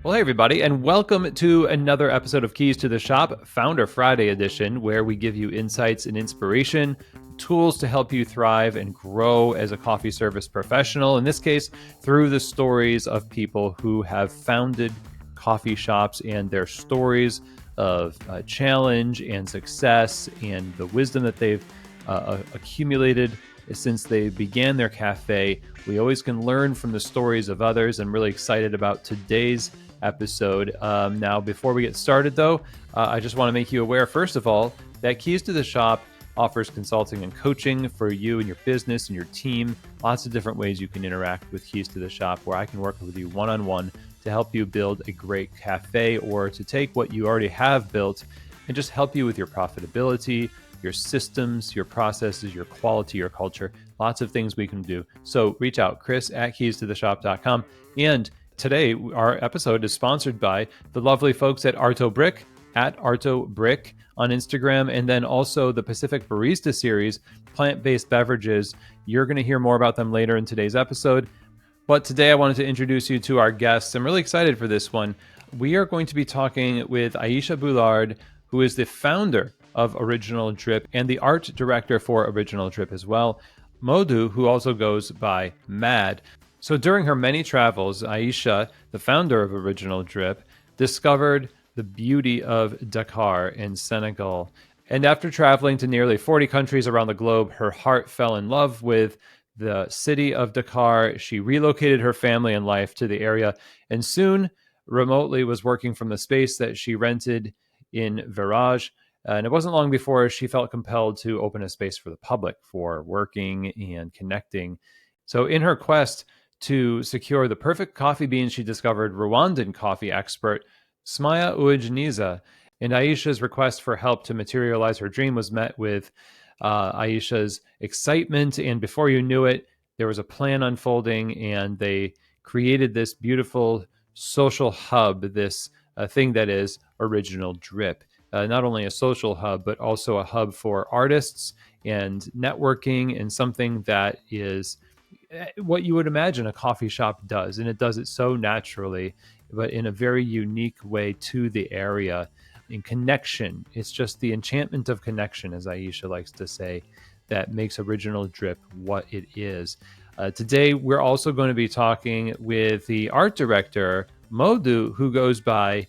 Well, hey, everybody, and welcome to another episode of Keys to the Shop, Founder Friday edition, where we give you insights and inspiration, tools to help you thrive and grow as a coffee service professional. In this case, through the stories of people who have founded coffee shops and their stories of challenge and success and the wisdom that they've accumulated since they began their cafe. We always can learn from the stories of others. I'm really excited about today's episode. Now, before we get started, though, I just want to make you aware, first of all, that Keys to the Shop offers consulting and coaching for you and your business and your team. Lots of different ways you can interact with Keys to the Shop, where I can work with you one-on-one to help you build a great cafe, or to take what you already have built and just help you with your profitability, your systems, your processes, your quality, your culture. Lots of things we can do. So reach out, chris@keystotheshop.com. And today, our episode is sponsored by the lovely folks at Arto Brick, at Arto Brick on Instagram, and then also the Pacific Barista Series, plant-based beverages. You're going to hear more about them later in today's episode. But today I wanted to introduce you to our guests. I'm really excited for this one. We are going to be talking with Aisha Bullard, who is the founder of Original Drip and the art director for Original Drip as well. Modou, who also goes by Mad. So during her many travels, Aisha, the founder of Original Drip, discovered the beauty of Dakar in Senegal. And after traveling to nearly 40 countries around the globe, her heart fell in love with the city of Dakar. She relocated her family and life to the area, and soon remotely was working from the space that she rented in Virage. And it wasn't long before she felt compelled to open a space for the public for working and connecting. So in her quest to secure the perfect coffee beans, she discovered Rwandan coffee expert Smayah Uwajeneza. And Aisha's request for help to materialize her dream was met with Aisha's excitement. And before you knew it, there was a plan unfolding, and they created this beautiful social hub, this thing that is Original Drip. Not only a social hub, but also a hub for artists and networking, and something that is what you would imagine a coffee shop does. And it does it so naturally, but in a very unique way to the area. In connection, it's just the enchantment of connection, as Aisha likes to say, that makes Original Drip what it is. Today, we're also going to be talking with the art director, Modou, who goes by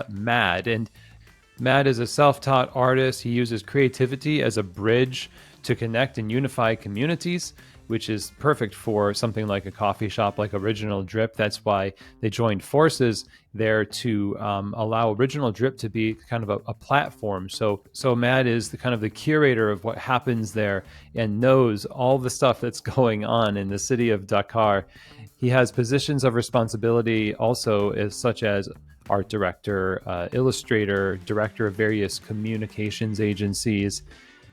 Mad. And Mad is a self-taught artist. He uses creativity as a bridge to connect and unify communities, which is perfect for something like a coffee shop like Original Drip. That's why they joined forces there to allow Original Drip to be kind of a platform. So Mad is the kind of the curator of what happens there and knows all the stuff that's going on in the city of Dakar. He has positions of responsibility also, such as art director, illustrator, director of various communications agencies.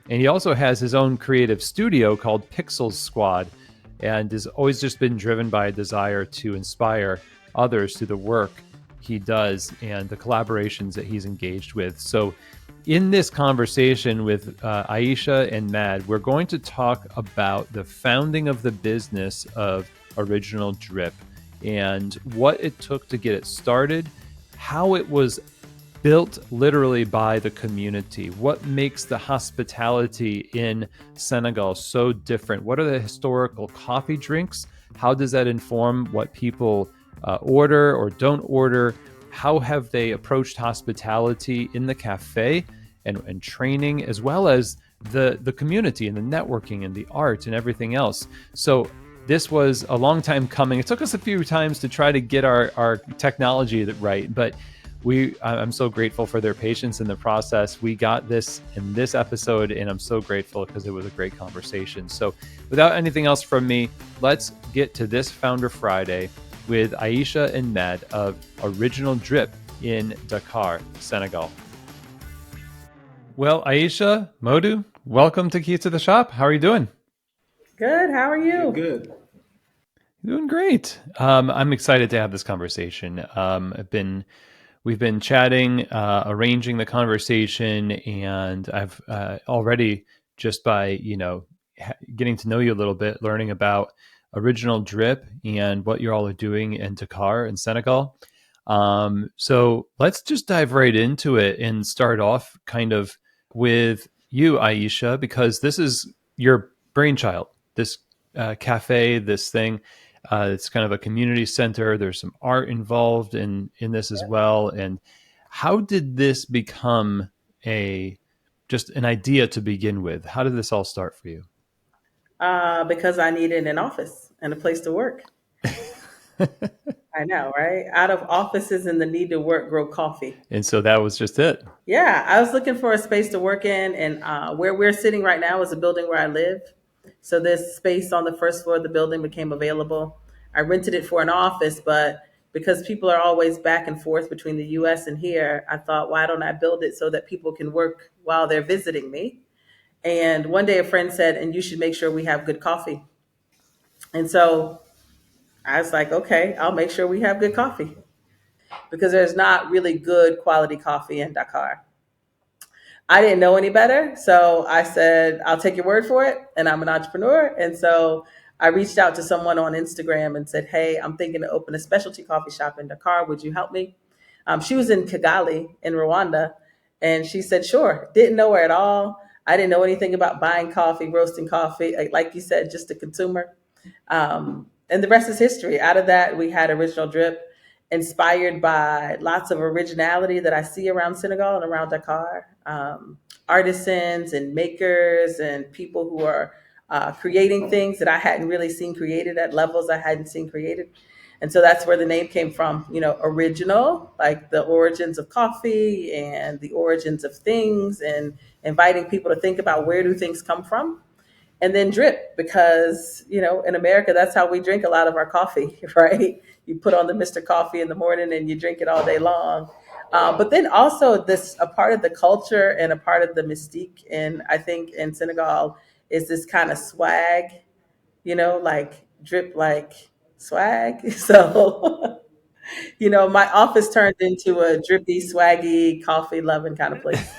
And he also has his own creative studio called Pixels Squad, and has always just been driven by a desire to inspire others through the work he does and the collaborations that he's engaged with. So in this conversation with Aisha and Mad, we're going to talk about the founding of the business of Original Drip and what it took to get it started, how it was built literally by the community. What makes the hospitality in Senegal so different? What are the historical coffee drinks? How does that inform what people order or don't order? How have they approached hospitality in the cafe and training, as well as the community and the networking and the art and everything else? So this was a long time coming. It took us a few times to try to get our technology right, but I'm so grateful for their patience in the process. We got this in this episode, and I'm so grateful because it was a great conversation. So without anything else from me, let's get to this Founder Friday with Aisha and Mad of Original Drip in Dakar, Senegal. Well, Aisha, Modou, welcome to Keys to the Shop. How are you doing? Good. How are you? Good. Doing great. I'm excited to have this conversation. We've been chatting, arranging the conversation, and I've already, just by getting to know you a little bit, learning about Original Drip and what you all are doing in Dakar in Senegal. So let's just dive right into it and start off kind of with you, Aisha, because this is your brainchild. This cafe, this thing, it's kind of a community center. There's some art involved in this as well. And how did this become a just an idea to begin with? How did this all start for you? Because I needed an office and a place to work. I know, right? Out of offices and the need to work grow coffee. And so that was just it. Yeah, I was looking for a space to work in, and where we're sitting right now is a building where I live. So this space on the first floor of the building became available. I rented it for an office, but because people are always back and forth between the US and here, I thought, why don't I build it so that people can work while they're visiting me? And one day a friend said, and you should make sure we have good coffee. And so I was like, okay, I'll make sure we have good coffee because there's not really good quality coffee in Dakar. I didn't know any better. So I said, I'll take your word for it. And I'm an entrepreneur. And so I reached out to someone on Instagram and said, hey, I'm thinking to open a specialty coffee shop in Dakar. Would you help me? She was in Kigali in Rwanda. And she said, sure. Didn't know her at all. I didn't know anything about buying coffee, roasting coffee. Like you said, just a consumer. And the rest is history. Out of that, we had Original Drip, inspired by lots of originality that I see around Senegal and around Dakar. Artisans and makers and people who are creating things that I hadn't really seen created at levels I hadn't seen created. And so that's where the name came from, original, like the origins of coffee and the origins of things, and inviting people to think about where do things come from, and then drip because in America that's how we drink a lot of our coffee, right? You put on the Mr. Coffee in the morning and you drink it all day long. But then also this a part of the culture and a part of the mystique, and I think in Senegal is this kind of swag, like drip, like swag. So my office turned into a drippy, swaggy, coffee loving kind of place.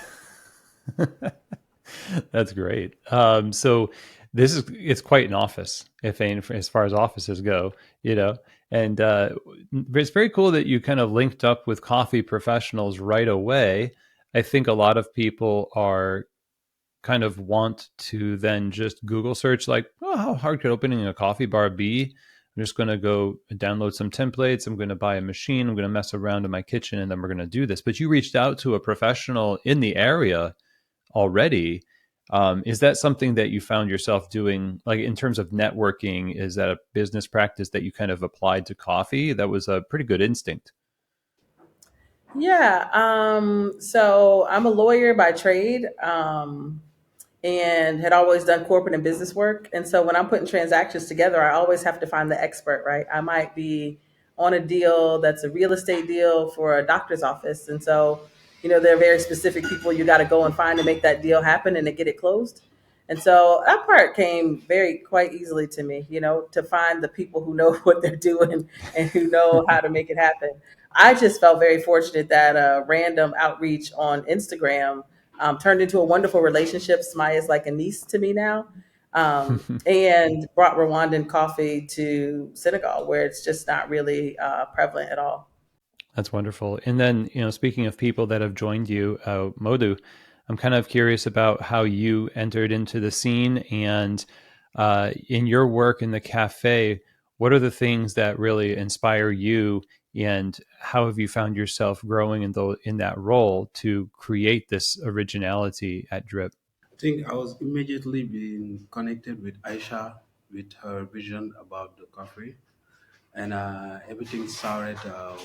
That's great. So this is it's quite an office, if any, as far as offices go, you know. And it's very cool that you kind of linked up with coffee professionals right away. I think a lot of people are kind of want to then just Google search like, oh, how hard could opening a coffee bar be? I'm just going to go download some templates. I'm going to buy a machine. I'm going to mess around in my kitchen, and then we're going to do this. But you reached out to a professional in the area already. Is that something that you found yourself doing, like in terms of networking? Is that a business practice that you kind of applied to coffee? That was a pretty good instinct. Yeah. So I'm a lawyer by trade. And had always done corporate and business work. And so when I'm putting transactions together, I always have to find the expert, right? I might be on a deal that's a real estate deal for a doctor's office. And so, there are very specific people you got to go and find to make that deal happen and to get it closed. And so that part came very quite easily to me, to find the people who know what they're doing and who know how to make it happen. I just felt very fortunate that a random outreach on Instagram turned into a wonderful relationship. Smayah is like a niece to me now, and brought Rwandan coffee to Senegal, where it's just not really prevalent at all. That's wonderful. And then, speaking of people that have joined you, Modou, I'm kind of curious about how you entered into the scene and in your work in the cafe, what are the things that really inspire you and how have you found yourself growing in that role to create this originality at Drip? I think I was immediately being connected with Aisha with her vision about the coffee. And everything started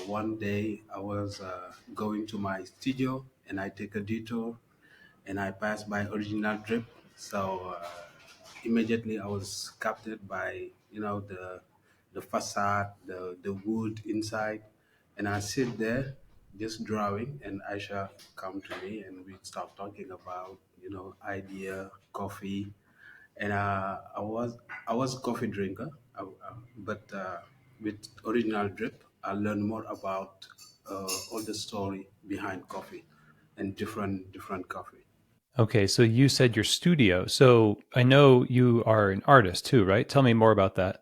one day. I was going to my studio and I take a detour and I passed by Original Drip. So immediately I was captured by the facade, the wood inside, and I sit there just drawing, and Aisha come to me and we start talking about idea, coffee, and I was a coffee drinker, but with Original Drip, I learned more about all the story behind coffee and different coffee. Okay, so you said your studio. So I know you are an artist too, right? Tell me more about that.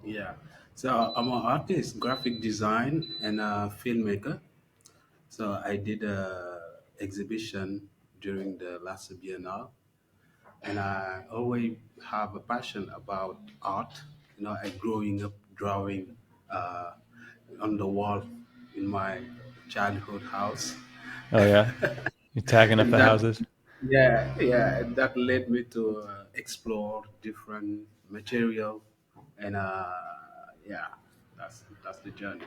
Yeah. So I'm an artist, graphic design, and a filmmaker. So I did a exhibition during the last Biennale, and I always have a passion about art. I growing up drawing uh, on the wall in my childhood house, Oh yeah, you're tagging up and the houses. and that led me to explore different material, and yeah, that's the journey.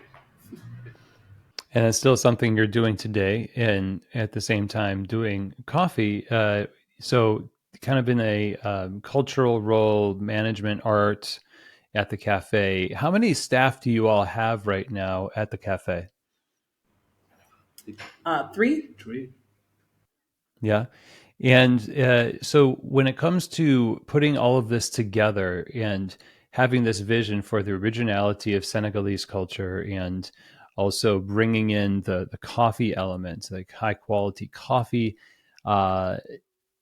And it's still something you're doing today, and at the same time doing coffee. So, kind of in a cultural role, management, art at the cafe. How many staff do you all have right now at the cafe? Three. Three. Yeah. And so when it comes to putting all of this together and having this vision for the originality of Senegalese culture and also bringing in the coffee elements, like high quality coffee, uh,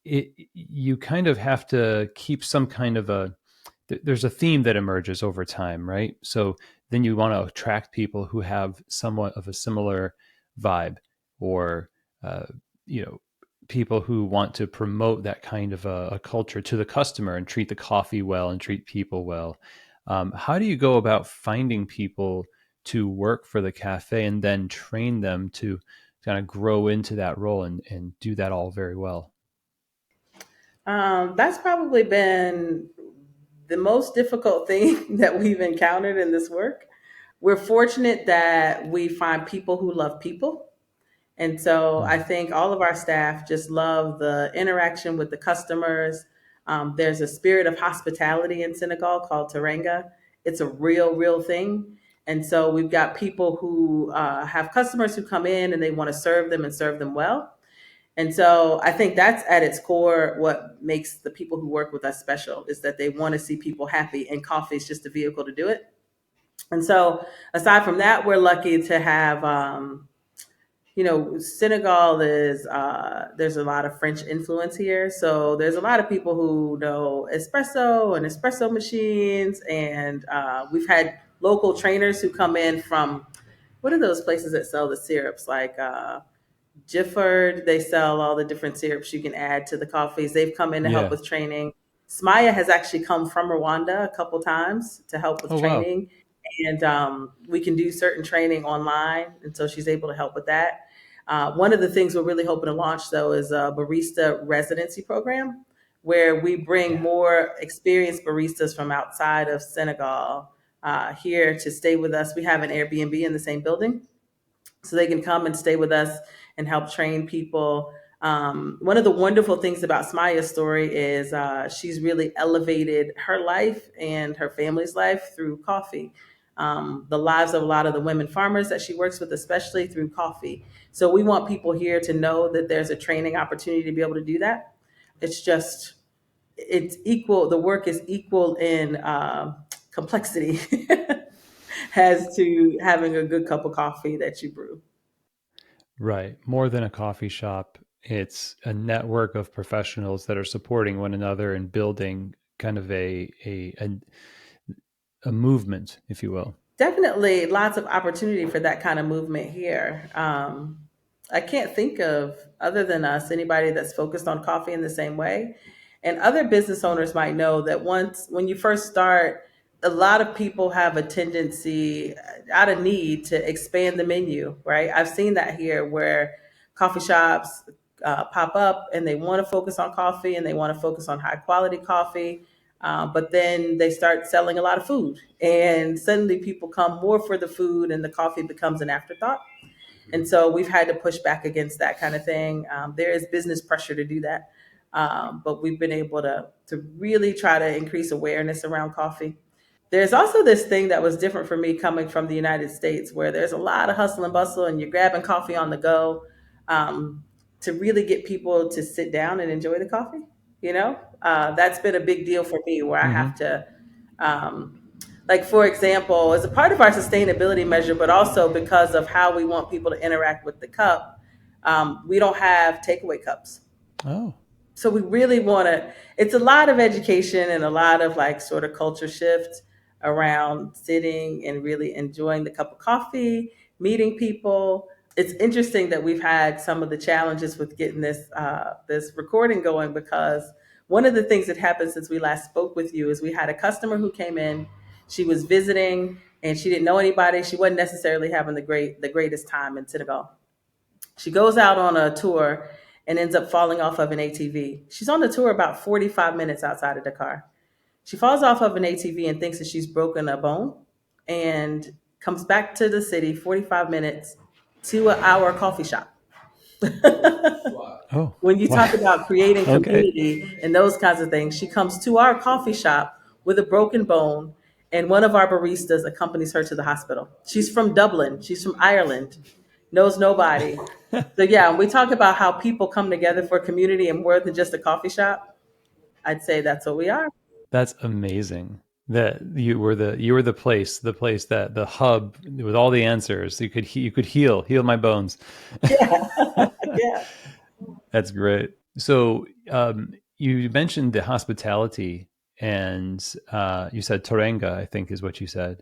you kind of have to keep some kind of there's a theme that emerges over time, right? So then you want to attract people who have somewhat of a similar vibe or, uh, you know, people who want to promote that kind of a culture to the customer and treat the coffee well and treat people well. How do you go about finding people to work for the cafe and then train them to kind of grow into that role and do that all very well? That's probably been the most difficult thing that we've encountered in this work. We're fortunate that we find people who love people. And so I Mm. think all of our staff just love the interaction with the customers. There's a spirit of hospitality in Senegal called Teranga. It's a real thing. And so we've got people who have customers who come in and they want to serve them and serve them well. And so I think that's at its core what makes the people who work with us special is that they want to see people happy, and coffee is just a vehicle to do it. And so aside from that, we're lucky to have Senegal is there's a lot of French influence here, so there's a lot of people who know espresso and espresso machines, and we've had local trainers who come in from what are those places that sell the syrups like Gifford. They sell all the different syrups you can add to the coffees. They've come in to help Yeah. with training. Smayah has actually come from Rwanda a couple times to help with Oh, wow. training, and we can do certain training online, and so she's able to help with that. One of the things we're really hoping to launch, though, is a barista residency program where we bring Yeah. more experienced baristas from outside of Senegal here to stay with us. We have an Airbnb in the same building, so they can come and stay with us and help train people. One of the wonderful things about Smaya's story is she's really elevated her life and her family's life through coffee. The lives of a lot of the women farmers that she works with, especially through coffee. So we want people here to know that there's a training opportunity to be able to do that. It's just, it's equal, the work is equal in complexity as to having a good cup of coffee that you brew. Right. More than a coffee shop, it's a network of professionals that are supporting one another and building kind of a movement, if you will. Definitely lots of opportunity for that kind of movement here. I can't think of, other than us, anybody that's focused on coffee in the same way. And other business owners might know that when you first start, a lot of people have a tendency, out of need, to expand the menu, right? I've seen that here where coffee shops pop up and they want to focus on coffee and they want to focus on high quality coffee. But then they start selling a lot of food, and suddenly people come more for the food, and the coffee becomes an afterthought. And so we've had to push back against that kind of thing. There is business pressure to do that, but we've been able to really try to increase awareness around coffee. There's also this thing that was different for me coming from the United States, where there's a lot of hustle and bustle, and you're grabbing coffee on the go. Um, to really get people to sit down and enjoy the coffee, that's been a big deal for me, where I have Hmm. to, um, like for example, as a part of our sustainability measure, but also because of how we want people to interact with the cup, we don't have takeaway cups. Oh, So we really want to, it's a lot of education and a lot of like sort of culture shift. around sitting and really enjoying the cup of coffee, meeting people. It's interesting that we've had some of the challenges with getting this recording going, because one of the things that happened since we last spoke with you is we had a customer who came in. She was visiting and she didn't know anybody. She wasn't necessarily having the greatest time in Senegal. She goes out on a tour and ends up falling off of an ATV. She's on the tour about 45 minutes outside of Dakar. She falls off of an ATV and thinks that she's broken a bone, and comes back to the city 45 minutes to our coffee shop. Oh, When you wow. talk about creating Okay. community and those kinds of things, she comes to our coffee shop with a broken bone, and one of our baristas accompanies her to the hospital. She's from Dublin. She's from Ireland. Knows nobody. So yeah, when we talk about how people come together for community and more than just a coffee shop, I'd say that's what we are. That's amazing. That you were the place that the hub with all the answers. You could heal my bones. Yeah, yeah. That's great. So you mentioned the hospitality, and you said Torenga, I think is what you said.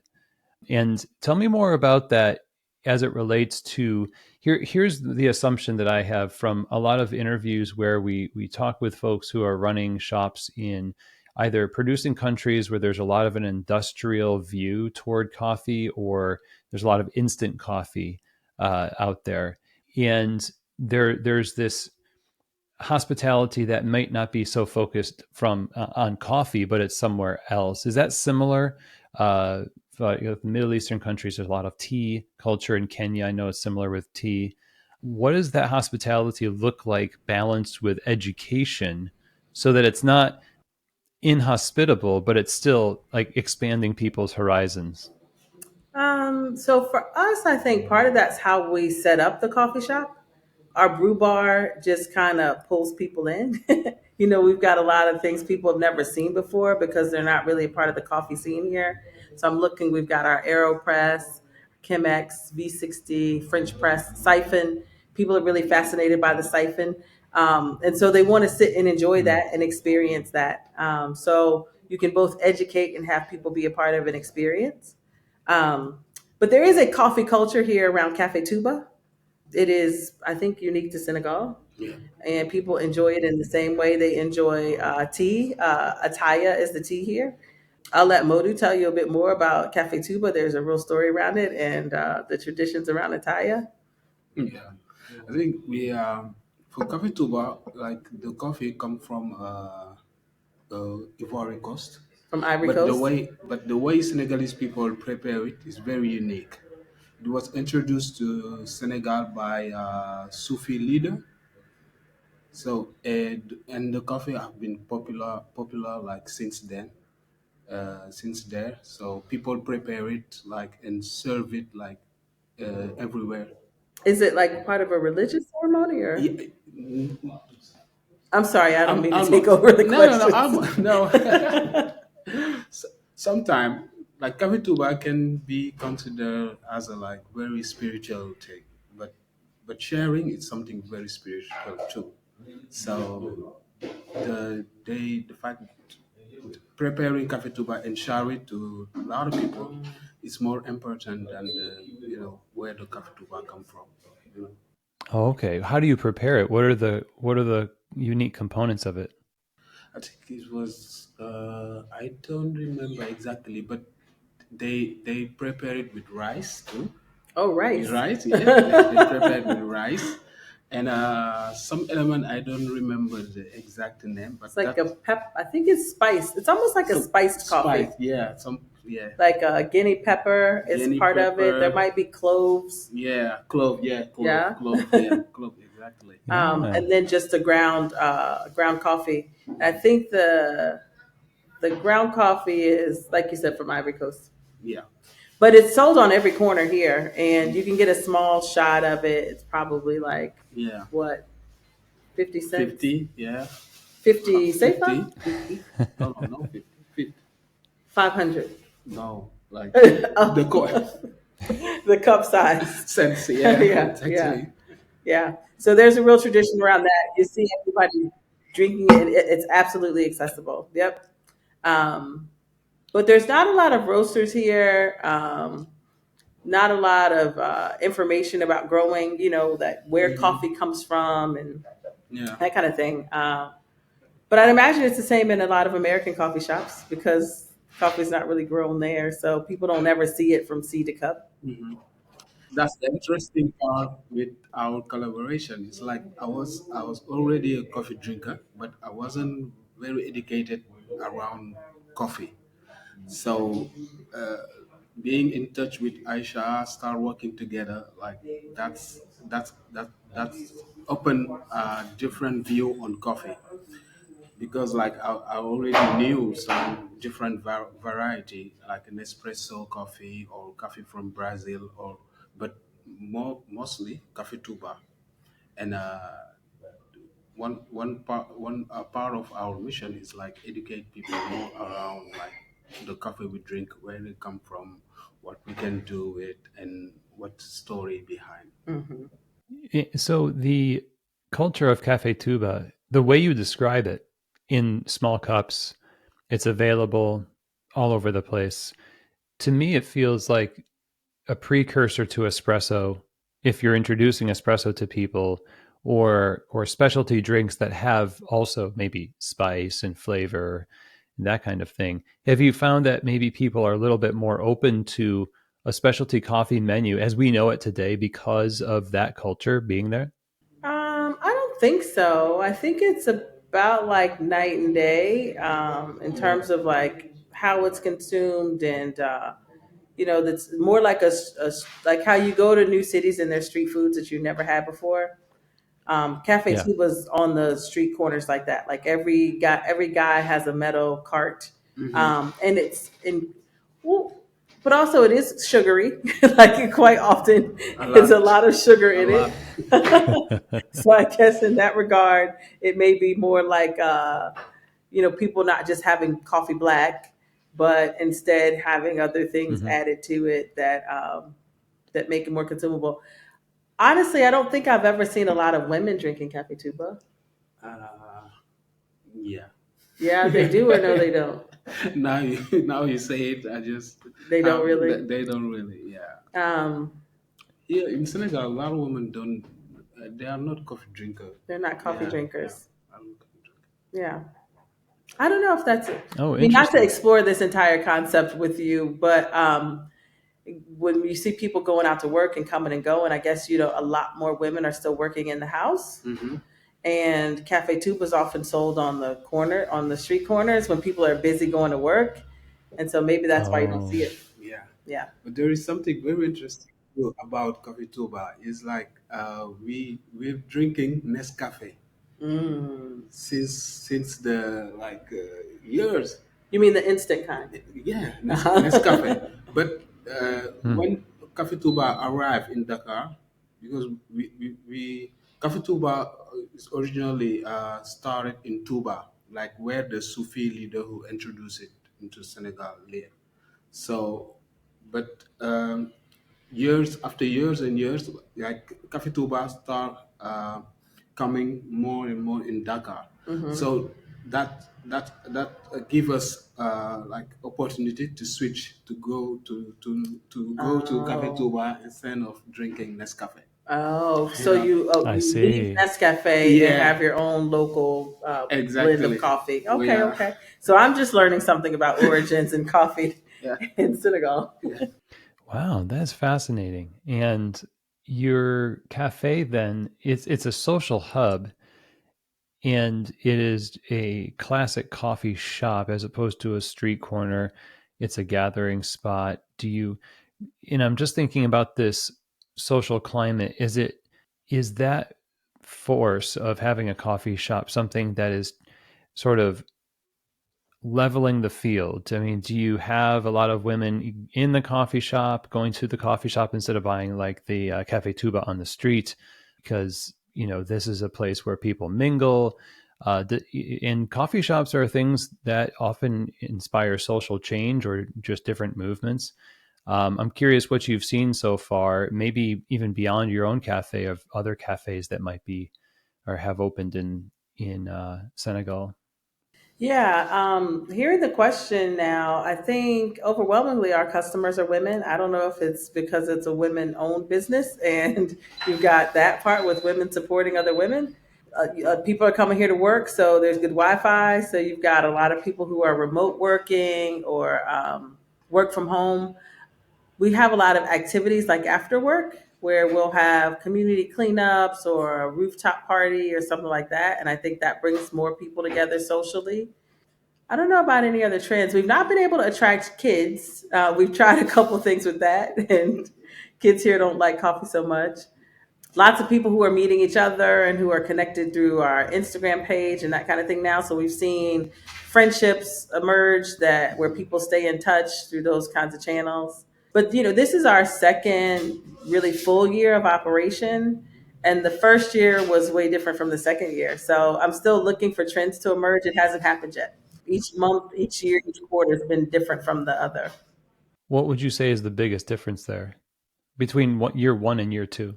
And tell me more about that as it relates to here's the assumption that I have from a lot of interviews where we talk with folks who are running shops in either producing countries where there's a lot of an industrial view toward coffee, or there's a lot of instant coffee out there. And there's this hospitality that might not be so focused from on coffee, but it's somewhere else. Is that similar? The Middle Eastern countries, there's a lot of tea culture in Kenya. I know it's similar with tea. What does that hospitality look like balanced with education, so that it's not inhospitable, but it's still like expanding people's horizons? So for us, I think part of that's how we set up the coffee shop. Our brew bar just kind of pulls people in. We've got a lot of things people have never seen before because they're not really a part of the coffee scene here. So I'm looking, we've got our AeroPress, Chemex, V60, French press, siphon. People are really fascinated by the siphon. And so they want to sit and enjoy Mm. that and experience that. So you can both educate and have people be a part of an experience. Um, but there is a coffee culture here around Cafe Tuba. It is, I think, unique to Senegal, Yeah. and people enjoy it in the same way they enjoy tea. Ataya is the tea here. I'll let Modou tell you a bit more about Cafe Tuba. There's a real story around it and the traditions around Ataya Yeah. I think we for coffee tuba, like the coffee come from Ivory Coast, from Ivory Coast. but the way Senegalese people prepare it is very unique. It was introduced to Senegal by a Sufi leader. So and the coffee have been popular like since then, since there. So people prepare it like and serve it like everywhere. Is it like part of a religious ceremony or? Yeah, I'm sorry, I don't mean to take almost. over the No, questions. almost, no. Sometimes like coffee tuba can be considered as a like very spiritual thing, but sharing is something very spiritual too. So the fact preparing coffee tuba and share it to a lot of people is more important than where the coffee tuba come from. You know? Oh, okay. How do you prepare it? What are the unique components of it? I think it was I don't remember exactly, but they prepare it with rice too. Oh, rice. Rice, yeah, they prepare it with rice and some element I don't remember the exact name, It's but like a that pep. I think it's spiced. It's almost like a some spiced coffee. spice, yeah, some yeah, Like a guinea pepper is guinea part of it. There pepper, might be cloves. yeah, Yeah. clove, yeah, clove, exactly, Yeah. And then just a ground coffee. I think the ground coffee is, like you said, from Ivory Coast. yeah, But it's sold on every corner here, and you can get a small shot of it. It's probably like yeah, what, 50 cents, 50, yeah, 50 50, sefa, 50. No, no, no, 50, 50. 500. No, like the Oh, coin the cup size. cents, yeah, Yeah, yeah. exactly. Yeah. So there's a real tradition around that. You see everybody drinking it. It's absolutely accessible. Yep. Um, But there's not a lot of roasters here. Not a lot of information about growing. That where coffee comes from and Yeah. that kind of thing. But I'd imagine it's the same in a lot of American coffee shops because coffee's not really grown there, so people don't ever see it from seed to cup. Mhm. That's the interesting part with our collaboration. It's like I was already a coffee drinker, but I wasn't very educated around coffee. So being in touch with Aisha, start working together, like that's open a different view on coffee, because like I already knew some different variety, like an espresso coffee or coffee from Brazil, or but mostly coffee tuba. And part of our mission is like educate people more around like the coffee we drink, where it come from, what we can do with, and what story behind. Hmm. So the culture of Cafe Tuba, the way you describe it in small cups, it's available all over the place. To me, it feels like a precursor to espresso if you're introducing espresso to people, or specialty drinks that have also maybe spice and flavor and that kind of thing. Have you found that maybe people are a little bit more open to a specialty coffee menu as we know it today because of that culture being there? I don't think so. I think it's about like night and day in terms of like how it's consumed and that's more like like how you go to new cities and there's street foods that you've never had before. Cafe Yeah. Tuba's on the street corners like that. Like every guy has a metal cart, and it's in. Well, but also it is sugary. Like quite often, A it's a lot, lot of sugar a in lot. it. So I guess in that regard, it may be more like people not just having coffee black, but instead having other things Mhm. added to it that make it more consumable. Honestly, I don't think I've ever seen a lot of women drinking cafe tuba. uh, yeah. Yeah, they do or no, they don't. Now you say it, I just They don't really. they don't really, yeah. Um, Yeah, in Senegal, a lot of women don't. They are not coffee drinker. they're not coffee Yeah, yeah. drinkers. I'm not coffee drinker. Yeah, I don't know if that's it. Oh, I mean, not to interesting. explore this entire concept with you, but when you see people going out to work and coming and going, I guess a lot more women are still working in the house. Mm-hmm. And cafe tuba is often sold on the street corners when people are busy going to work, and so maybe that's why you don't see Oh. it. Yeah, Yeah. but there is something very interesting too about coffee tuba. Is like we're drinking Nescafe Mm. since the like years. You mean the instant kind? Yeah, Uh-huh. Nescafe. But Hmm. when Cafe Touba arrived in Dakar, because Cafe Touba is originally started in Touba, like where the Sufi leader who introduced it into Senegal lived. So, but years after years and years, like Cafe Touba start coming more and more in Dakar. Hmm. So that give us like opportunity to switch to go to Cafe Oh. Touba instead of drinking Nescafe. Oh, You so know? you I leave see. Nescafe and Yeah, have your own local blend of exactly. coffee. We Okay, are. okay. So I'm just learning something about origins and coffee Yeah, in Senegal. yeah. Wow, that's fascinating. And your cafe then, it's a social hub, and it is a classic coffee shop as opposed to a street corner. It's a gathering spot. I'm just thinking about this social climate. Is that force of having a coffee shop something that is sort of leveling the field? I mean, do you have a lot of women in the coffee shop going to the coffee shop instead of buying like the cafe tuba on the street? Because this is a place where people mingle. And coffee shops are things that often inspire social change or just different movements. I'm curious what you've seen so far, maybe even beyond your own cafe, of other cafes that might be or have opened in Senegal. Yeah, hearing the question now, I think overwhelmingly our customers are women. I don't know if it's because it's a women owned business and you've got that part with women supporting other women. People are coming here to work, so there's good Wi Fi. So you've got a lot of people who are remote working or work from home. We have a lot of activities like after work where we'll have community cleanups or a rooftop party or something like that. And I think that brings more people together socially. I don't know about any other trends. We've not been able to attract kids. We've tried a couple things with that, and kids here don't like coffee so much. Lots of people who are meeting each other and who are connected through our Instagram page and that kind of thing now. So we've seen friendships emerge that where people stay in touch through those kinds of channels. But this is our second really full year of operation, and the first year was way different from the second year. So I'm still looking for trends to emerge. It hasn't happened yet. Each month, each year, each quarter has been different from the other. What would you say is the biggest difference there between year one and year two?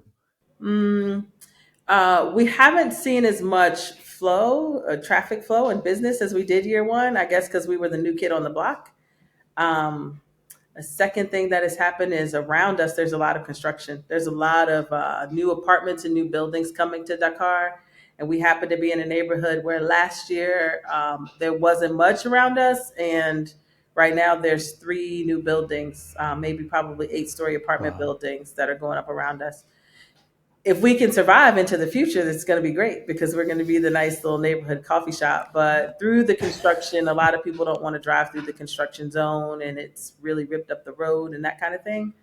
We haven't seen as much flow, traffic flow in business as we did year one, I guess because we were the new kid on the block. Um, a second thing that has happened is around us, there's a lot of construction. There's a lot of new apartments and new buildings coming to Dakar. And we happen to be in a neighborhood where last year there wasn't much around us. And right now there's three new buildings, maybe probably 8-story apartment Wow. buildings that are going up around us. If we can survive into the future, it's going to be great because we're going to be the nice little neighborhood coffee shop. But through the construction, a lot of people don't want to drive through the construction zone and it's really ripped up the road and that kind of thing.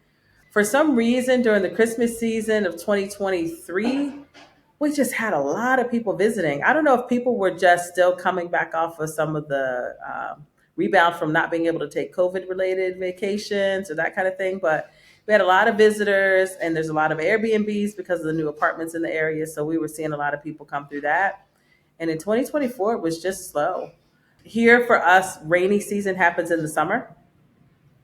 For some reason, during the Christmas season of 2023, we just had a lot of people visiting. I don't know if people were just still coming back off of some of the rebound from not being able to take COVID related vacations or that kind of thing, but we had a lot of visitors and there's a lot of Airbnbs because of the new apartments in the area. So we were seeing a lot of people come through that. And in 2024, it was just slow. Here for us, rainy season happens in the summer.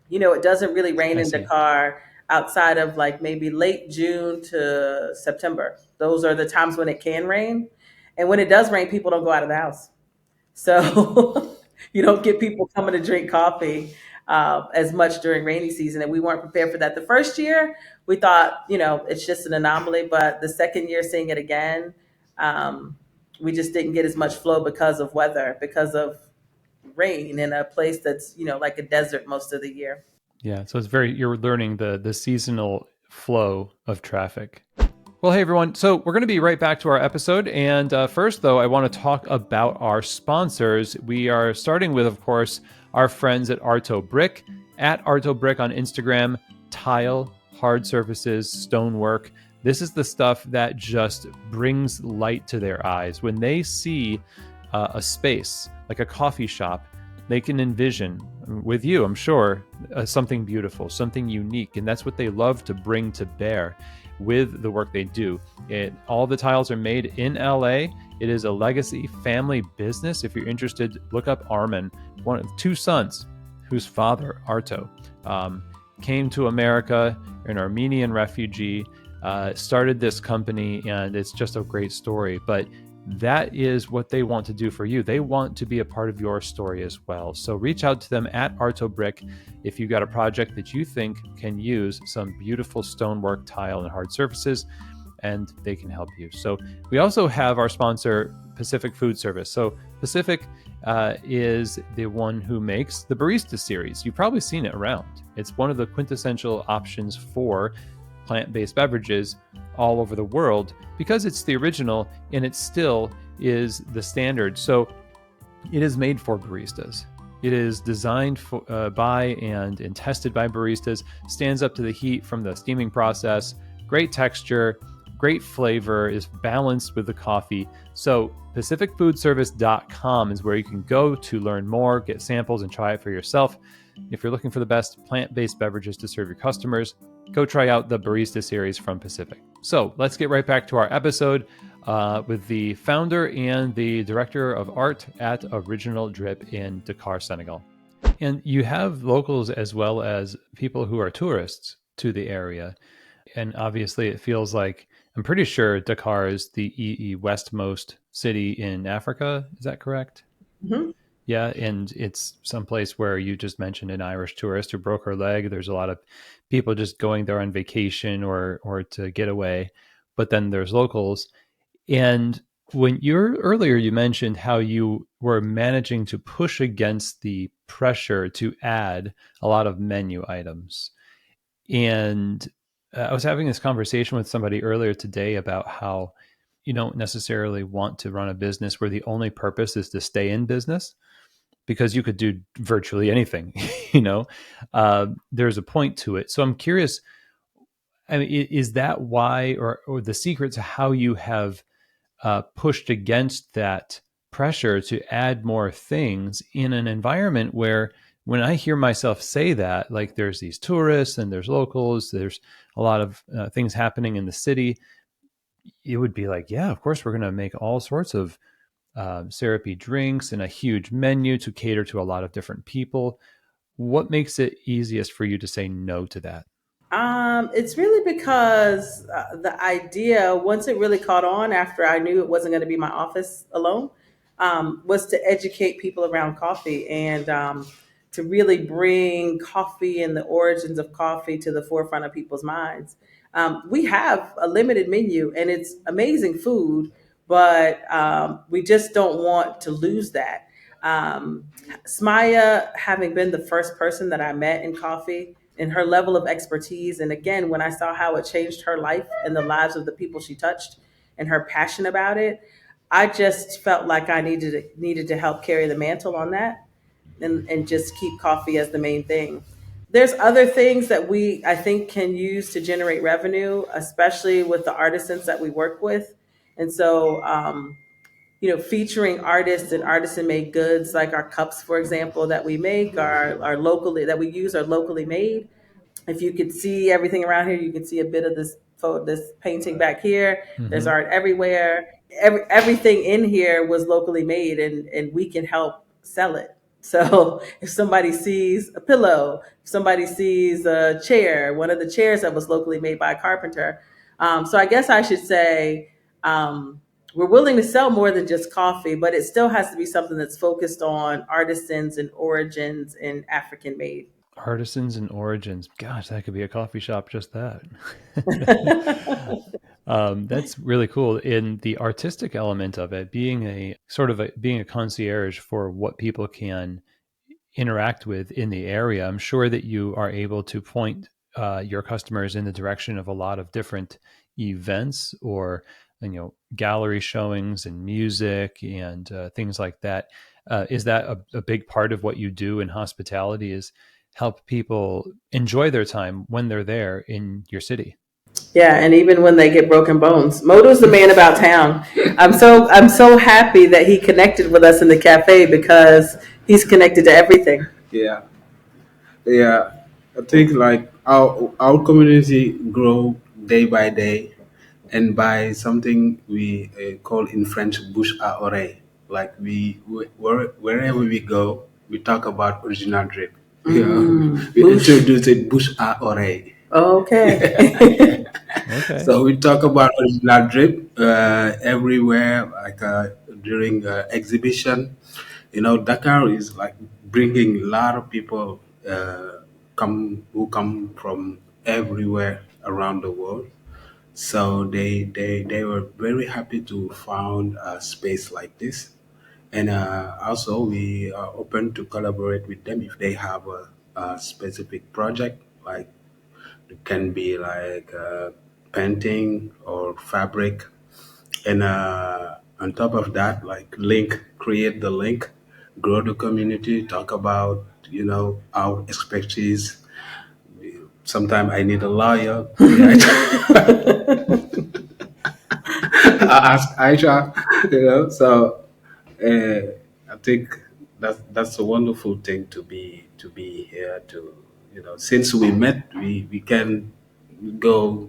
It doesn't really rain I in see. Dakar outside of like maybe late June to September. Those are the times when it can rain. And when it does rain, people don't go out of the house. So you don't get people coming to drink coffee as much during rainy season. And we weren't prepared for that. The first year, we thought, it's just an anomaly. But the second year, seeing it again, um, we just didn't get as much flow because of weather, because of rain in a place that's, like a desert most of the year. Yeah, so you're learning the seasonal flow of traffic. Well, hey everyone. So we're going to be right back to our episode. And first, though, I want to talk about our sponsors. We are starting with, of course, our friends at Arto Brick, at Arto Brick on Instagram, tile, hard surfaces, stonework. This is the stuff that just brings light to their eyes. When they see a space like a coffee shop, they can envision with you, I'm sure, something beautiful, something unique. And that's what they love to bring to bear with the work they do. All the tiles are made in LA. It is a legacy family business. If you're interested, look up Armin, one of two sons whose father, Arto, came to America, an Armenian refugee, started this company, and it's just a great story. But that is what they want to do for you. They want to be a part of your story as well. So reach out to them at Arto Brick if you've got a project that you think can use some beautiful stonework, tile, and hard surfaces, and they can help you. So we also have our sponsor, Pacific Food Service. So Pacific is the one who makes the Barista series. You've probably seen it around. It's one of the quintessential options for plant-based beverages all over the world because it's the original and it still is the standard. So it is made for baristas. It is designed by and tested by baristas, stands up to the heat from the steaming process, great texture, great flavor, is balanced with the coffee. So pacificfoodservice.com is where you can go to learn more, get samples, and try it for yourself. If you're looking for the best plant-based beverages to serve your customers, go try out the Barista series from Pacific. So let's get right back to our episode with the founder and the director of art at Original Drip in Dakar, Senegal. And you have locals as well as people who are tourists to the area. And obviously it feels like, I'm pretty sure Dakar is the westmost city in Africa. Is that correct? Mhm. Yeah, and it's someplace where you just mentioned an Irish tourist who broke her leg. There's a lot of people just going there on vacation or to get away, but then there's locals. And when you're earlier, you mentioned how you were managing to push against the pressure to add a lot of menu items. And I was having this conversation with somebody earlier today about how you don't necessarily want to run a business where the only purpose is to stay in business, because you could do virtually anything. you know, there's a point to it. So I'm curious. I mean, is that why, or the secret to how you have pushed against that pressure to add more things in an environment where, when I hear myself say that, like there's these tourists and there's locals, there's a lot of things happening in the city, it would be like, yeah, of course, we're going to make all sorts of syrupy drinks and a huge menu to cater to a lot of different people. What makes it easiest for you to say no to that? It's really because the idea, once it really caught on after I knew it wasn't going to be my office alone, was to educate people around coffee and to really bring coffee and the origins of coffee to the forefront of people's minds. We have a limited menu and it's amazing food, but we just don't want to lose that. Um, Smayah, having been the first person that I met in coffee, and her level of expertise, and again, when I saw how it changed her life and the lives of the people she touched, and her passion about it, I just felt like I needed to help carry the mantle on that, and just keep coffee as the main thing. There's other things that we, I think, can use to generate revenue, especially with the artisans that we work with. And so, featuring artists and artisan made goods, like our cups, for example, that we make are locally, that we use, are locally made. If you could see everything around here, you can see a bit of this photo, this painting back here. There's Mm-hmm. art everywhere. Everything in here was locally made, and we can help sell it. So if somebody sees a pillow, if somebody sees a chair, one of the chairs that was locally made by a carpenter. So I guess I should say, we're willing to sell more than just coffee, but it still has to be something that's focused on artisans and origins and African made. Artisans and origins. Gosh, that could be a coffee shop, just that. That's really cool. In the artistic element of it, being a sort of being a concierge for what people can interact with in the area, I'm sure that you are able to point your customers in the direction of a lot of different events, or gallery showings and music and things like that. Is that a big part of what you do in hospitality? Is help people enjoy their time when they're there in your city? Yeah, and even when they get broken bones, Modu's the man about town. I'm so happy that he connected with us in the cafe because he's connected to everything. Yeah, yeah. I think like our community grow day by day, and by something we call in French bouche à oreille. Like wherever we go, we talk about original drip. Yeah, we Boosh. introduce it bouche à oreille. Okay. Okay. So we talk about original drip everywhere, like during exhibition. Dakar is like bringing a lot of people who come from everywhere around the world. So they were very happy to found a space like this, and also we are open to collaborate with them if they have a specific project, like it can be like painting or fabric, and on top of that, like create the link, grow the community, talk about our expertise. Sometimes I need a lawyer. I ask Aisha, So I think that's a wonderful thing to be here to since we met, we can go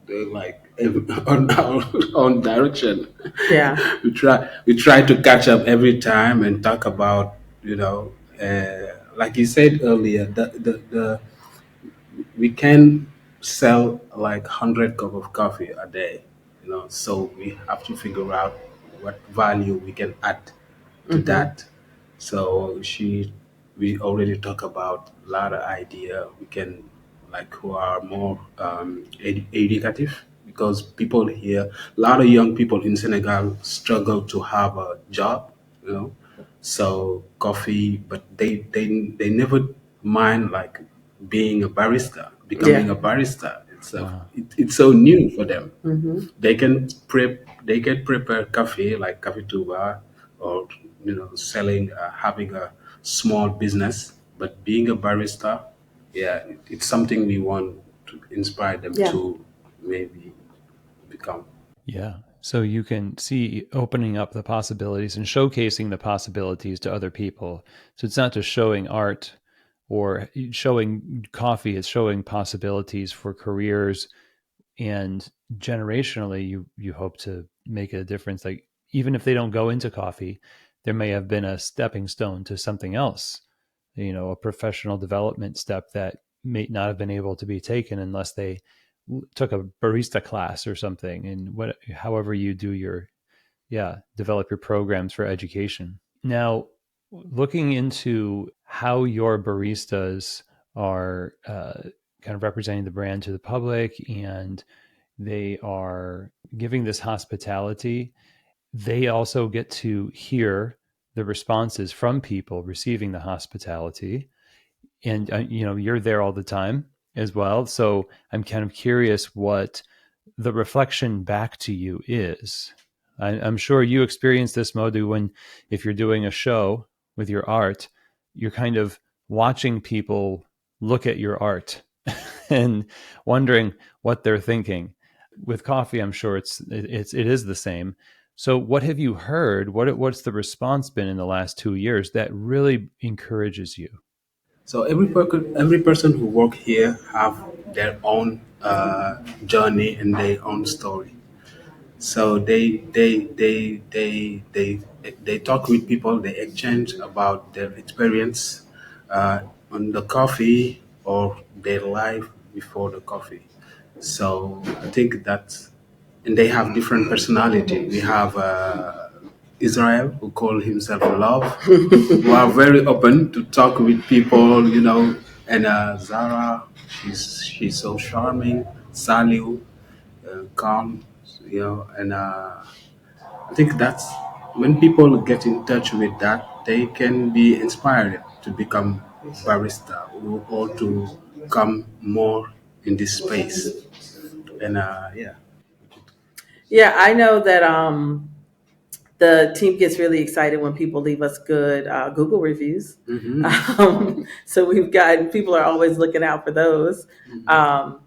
like on our own direction. Yeah. We try to catch up every time and talk about like you said earlier, the we can sell like 100 cup of coffee a day, so we have to figure out what value we can add to that. So we already talk about a lot of idea. We can like who are more educative because people here, a lot of young people in Senegal struggle to have a job, you know. So coffee, but they never mind like being a barista, becoming Yeah. a barista. Wow. It's so new for them. Hmm. They can prepare coffee like coffee tuba or selling having a small business, but being a barista, yeah, it's something we want to inspire them Yeah. to maybe become. Yeah. So you can see opening up the possibilities and showcasing the possibilities to other people. So it's not just showing art or showing coffee, it's showing possibilities for careers, and generationally you hope to make a difference. Like even if they don't go into coffee, there may have been a stepping stone to something else, a professional development step that may not have been able to be taken unless they took a barista class or something, and what however you do your develop your programs for education. Now, looking into how your baristas are kind of representing the brand to the public, and they are giving this hospitality, they also get to hear the responses from people receiving the hospitality. And you're there all the time as well, so I'm kind of curious what the reflection back to you is. I'm sure you experience this, Modou, when if you're doing a show with your art, you're kind of watching people look at your art and wondering what they're thinking. With coffee, I'm sure it is the same. So, what have you heard? What's the response been in the last 2 years that really encourages you? So every person who work here have their own journey and their own story. So they talk with people, they exchange about their experience on the coffee or their life before the coffee. So I think that, and they have different personality. We have Israel, who call himself love, who are very open to talk with people, and Zara, she's so charming. Saliu, calm, and I think that's when people get in touch with that, they can be inspired to become barista or to come more in this space. And yeah. Yeah, I know that the team gets really excited when people leave us good Google reviews. Hmm. So we've got people are always looking out for those. Um,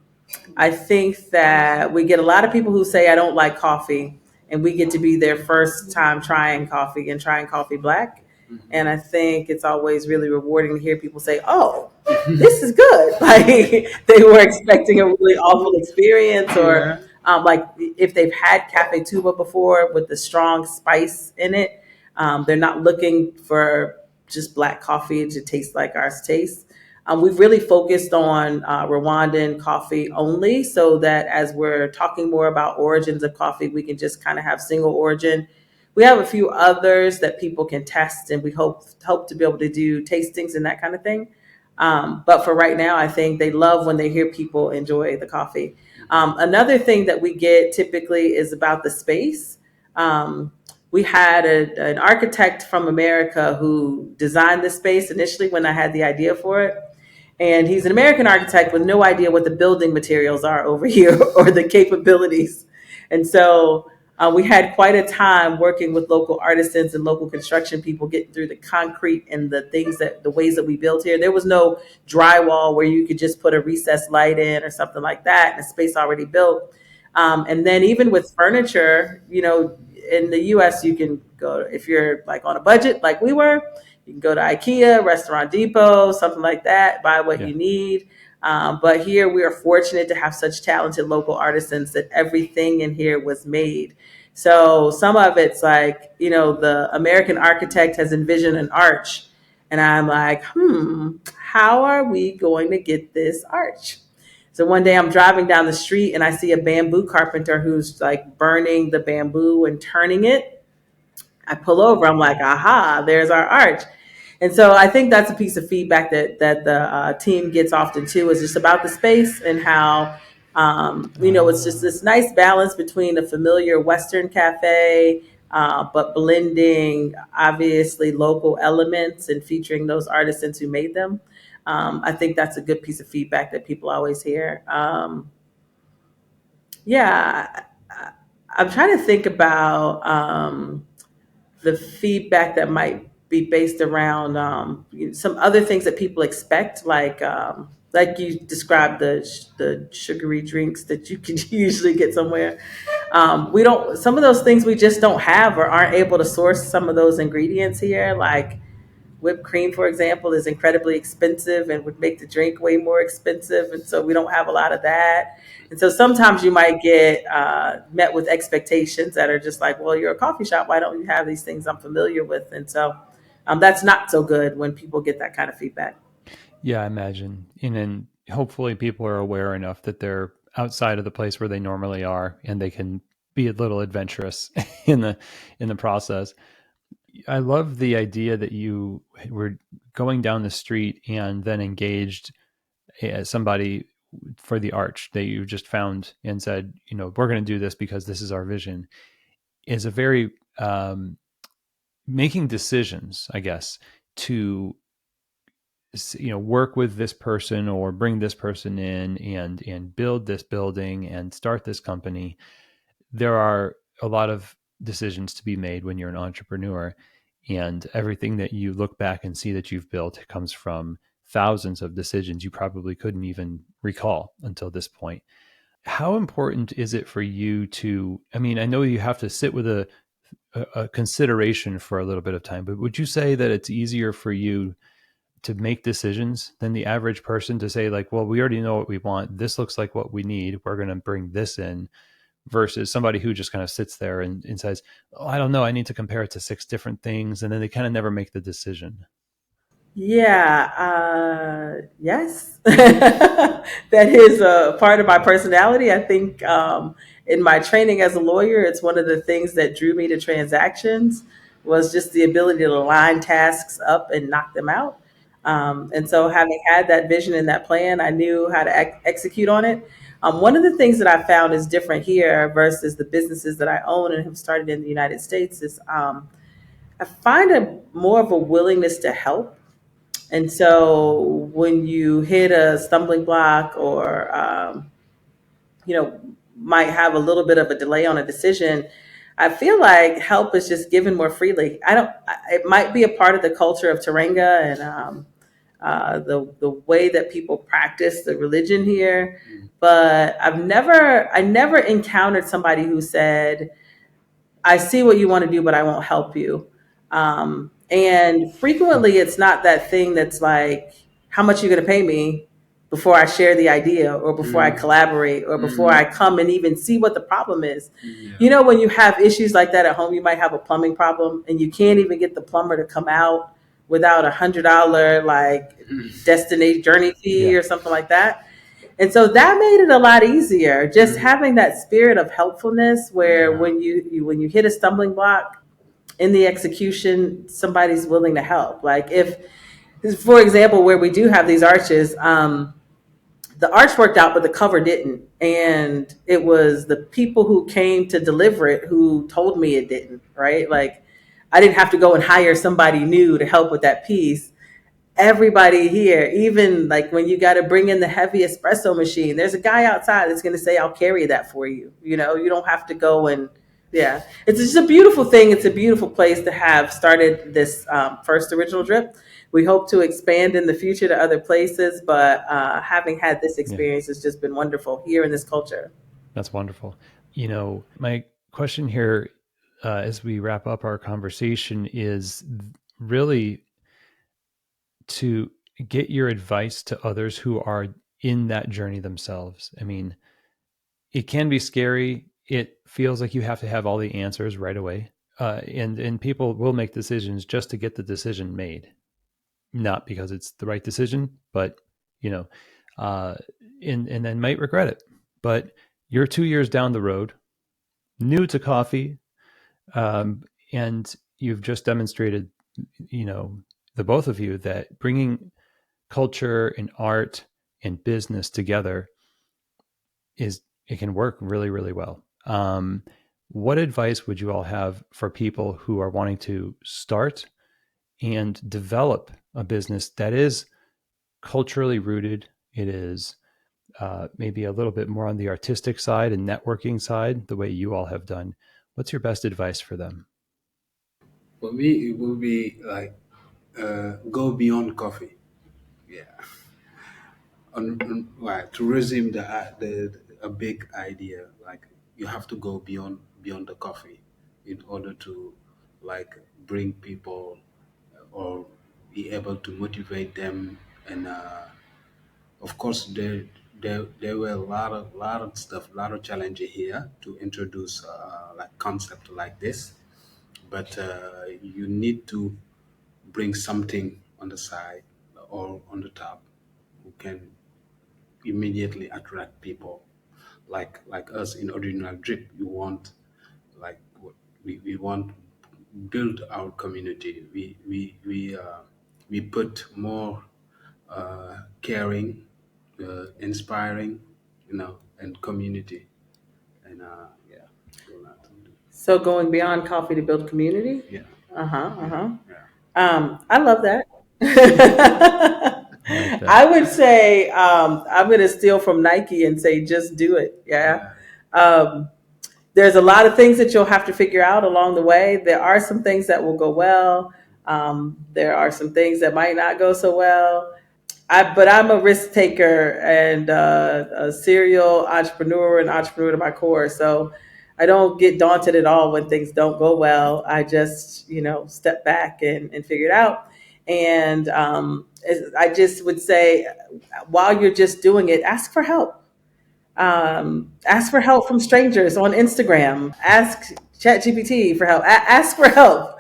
I think that we get a lot of people who say I don't like coffee, and we get to be their first time trying coffee and trying coffee black. And I think it's always really rewarding to hear people say, "Oh, this is good." Like they were expecting a really awful experience, or Yeah. like if they've had cafe tuba before with the strong spice in it, they're not looking for just black coffee to taste like ours tastes. We've really focused on Rwandan coffee only, so that as we're talking more about origins of coffee, we can just kind of have single origin. We have a few others that people can test, and we hope to be able to do tastings and that kind of thing. But for right now, I think they love when they hear people enjoy the coffee. Another thing that we get typically is about the space. We had an architect from America who designed this space initially when I had the idea for it. And he's an American architect with no idea what the building materials are over here or the capabilities. And so we had quite a time working with local artisans and local construction people, getting through the concrete and the ways that we built here. There was no drywall where you could just put a recessed light in or something like that, and a space already built. And then even with furniture, in the US, you can go, if you're like on a budget like we were, you can go to IKEA, Restaurant Depot, something like that, buy what Yeah. you need. But here we are fortunate to have such talented local artisans that everything in here was made. So some of it's like, the American architect has envisioned an arch. And I'm like, how are we going to get this arch? So one day I'm driving down the street and I see a bamboo carpenter who's like burning the bamboo and turning it. I pull over, I'm like, aha, there's our arch. And so I think that's a piece of feedback that the team gets often too, is just about the space and how, it's just this nice balance between a familiar Western cafe, but blending obviously local elements and featuring those artisans who made them. I think that's a good piece of feedback that people always hear. Yeah, I'm trying to think about the feedback that might be based around some other things that people expect, like you described the sugary drinks that you can usually get somewhere. We don't. Some of those things we just don't have or aren't able to source some of those ingredients here, like whipped cream, for example, is incredibly expensive and would make the drink way more expensive. And so we don't have a lot of that. And so sometimes you might get met with expectations that are just like, well, you're a coffee shop. Why don't you have these things I'm familiar with? And so that's not so good when people get that kind of feedback. Yeah, I imagine. And then hopefully people are aware enough that they're outside of the place where they normally are and they can be a little adventurous in the process. I love the idea that you were going down the street and then engaged somebody for the arch that you just found and said, we're going to do this because this is our vision, is a very making decisions, I guess, to work with this person or bring this person in and build this building and start this company. There are a lot of decisions to be made when you're an entrepreneur, and everything that you look back and see that you've built comes from thousands of decisions you probably couldn't even recall until this point. How important is it for you to, I mean, I know you have to sit with a consideration for a little bit of time, but would you say that it's easier for you to make decisions than the average person to say, like, well, we already know what we want, this looks like what we need, we're going to bring this in, versus somebody who just kind of sits there and says, oh, I don't know, I need to compare it to 6 different things, and then they kind of never make the decision? Yeah, yes. That is a part of my personality. I think in my training as a lawyer, it's one of the things that drew me to transactions was just the ability to line tasks up and knock them out. And so having had that vision and that plan, I knew how to execute on it. One of the things that I found is different here versus the businesses that I own and have started in the United States is I find a more of a willingness to help. And so when you hit a stumbling block or, you know, might have a little bit of a delay on a decision, I feel like help is just given more freely. It might be a part of the culture of Teranga and the way that people practice the religion here. But I never encountered somebody who said, I see what you want to do, but I won't help you. And frequently, it's not that thing that's like, how much are you going to pay me before I share the idea or before I collaborate or before I come and even see what the problem is. Yeah. When you have issues like that at home, you might have a plumbing problem and you can't even get the plumber to come out without $100 like destination journey fee or something like that. And so that made it a lot easier, just having that spirit of helpfulness where when you hit a stumbling block in the execution, somebody's willing to help. Like if, for example, where we do have these arches, the arch worked out, but the cover didn't. And it was the people who came to deliver it who told me it didn't, right? Like I didn't have to go and hire somebody new to help with that piece. Everybody here, even like when you got to bring in the heavy espresso machine, there's a guy outside that's going to say, I'll carry that for you. You don't have to go and, yeah. It's just a beautiful thing. It's a beautiful place to have started this first original drip. We hope to expand in the future to other places, but having had this experience has just been wonderful here in this culture. That's wonderful. My question here as we wrap up our conversation is really to get your advice to others who are in that journey themselves. I mean, it can be scary. It feels like you have to have all the answers right away. And people will make decisions just to get the decision made, not because it's the right decision, but and then might regret it. But you're 2 years down the road, new to coffee, and you've just demonstrated, the both of you, that bringing culture and art and business together it can work really, really well. What advice would you all have for people who are wanting to start and develop a business that is culturally rooted? It is maybe a little bit more on the artistic side and networking side, the way you all have done. What's your best advice for them? For me, it will be like go beyond coffee. Yeah. Like, to resume the a big idea, like you have to go beyond the coffee in order to like bring people or be able to motivate them. And of course there were a lot of stuff, a lot of challenges here to introduce like concept like this, but you need to bring something on the side or on the top who can immediately attract people, like us in original drip. We want like we want build our community. We put more caring, inspiring, and community, and yeah, so So going beyond coffee to build community. yeah, yeah. I love that. I like that. I would say I'm going to steal from Nike and say just do it. Yeah. Um, there's a lot of things that you'll have to figure out along the way. There are some things that will go well. There are some things that might not go so well. But I'm a risk taker and a serial entrepreneur and entrepreneur to my core. So I don't get daunted at all when things don't go well. I just, step back and figure it out. And I just would say, while you're just doing it, ask for help. Ask for help from strangers on Instagram. Ask ChatGPT for help. Ask for help.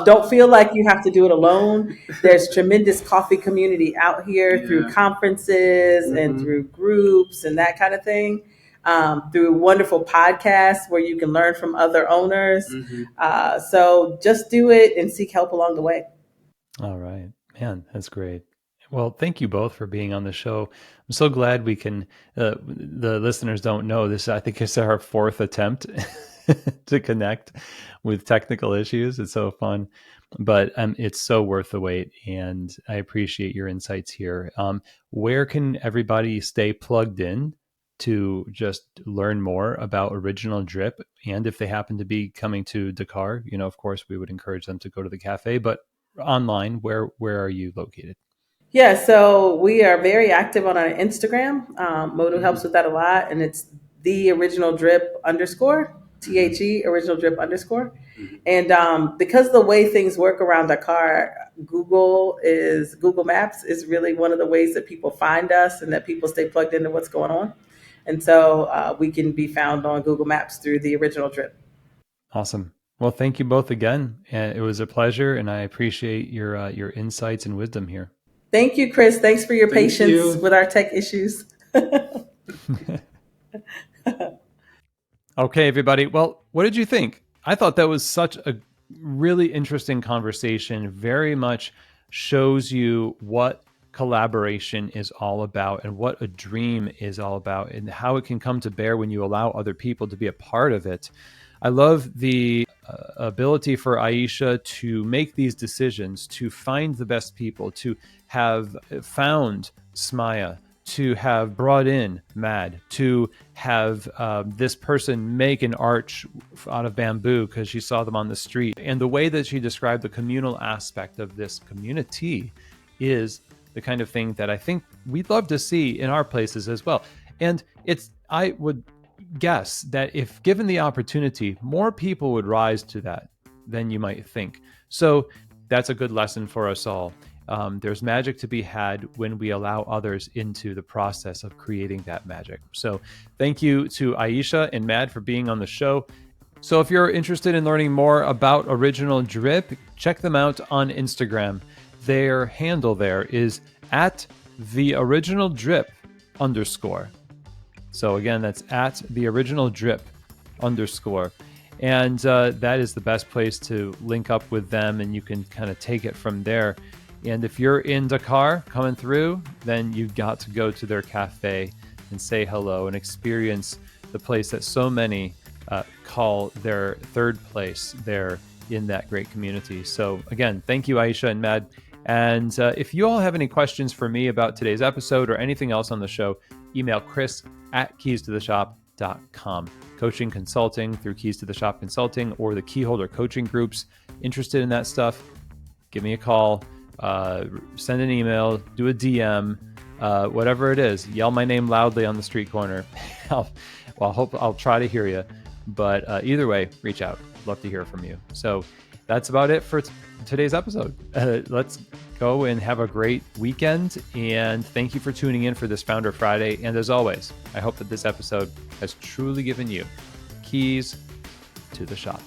Don't feel like you have to do it alone. There's tremendous coffee community out here through conferences and through groups and that kind of thing. Through wonderful podcasts where you can learn from other owners. So just do it and seek help along the way. All right, man, that's great. Well, thank you both for being on the show. I'm so glad we can, the listeners don't know this. I think it's our fourth attempt to connect with technical issues. It's so fun, but it's so worth the wait. And I appreciate your insights here. Where can everybody stay plugged in to just learn more about Original Drip? And if they happen to be coming to Dakar, of course, we would encourage them to go to the cafe, but online, where are you located? Yeah, so we are very active on our Instagram. Modou helps with that a lot, and it's the original drip underscore, THE original drip underscore. And because the way things work around Dakar, Google Maps is really one of the ways that people find us and that people stay plugged into what's going on. And so we can be found on Google Maps through the original drip. Awesome. Well, thank you both again. It was a pleasure, and I appreciate your insights and wisdom here. Thank you, Chris. Thanks for your patience with our tech issues. Okay, everybody. Well, what did you think? I thought that was such a really interesting conversation. Very much shows you what collaboration is all about and what a dream is all about and how it can come to bear when you allow other people to be a part of it. I love the ability for Aisha to make these decisions, to find the best people, to have found Smayah, to have brought in Mad, to have this person make an arch out of bamboo because she saw them on the street. And the way that she described the communal aspect of this community is the kind of thing that I think we'd love to see in our places as well. And I would guess that if given the opportunity, more people would rise to that than you might think. So that's a good lesson for us all. There's magic to be had when we allow others into the process of creating that magic. So thank you to Aisha and Mad for being on the show. So if you're interested in learning more about Original Drip, check them out on Instagram. Their handle there is at the original drip _. So again, that's at the original drip _. And that is the best place to link up with them, and you can kind of take it from there. And if you're in Dakar coming through, then you've got to go to their cafe and say hello and experience the place that so many call their third place there in that great community. So again, thank you, Aisha and Mad. And if you all have any questions for me about today's episode or anything else on the show, email chris@keystotheshop.com. Coaching, consulting through Keys to the Shop Consulting or the Keyholder coaching groups. Interested in that stuff? Give me a call, send an email, do a DM, whatever it is. Yell my name loudly on the street corner. I'll try to hear you. But either way, reach out. Love to hear from you. So that's about it for today's episode. Let's go and have a great weekend. And thank you for tuning in for this Founder Friday. And as always, I hope that this episode has truly given you keys to the shop.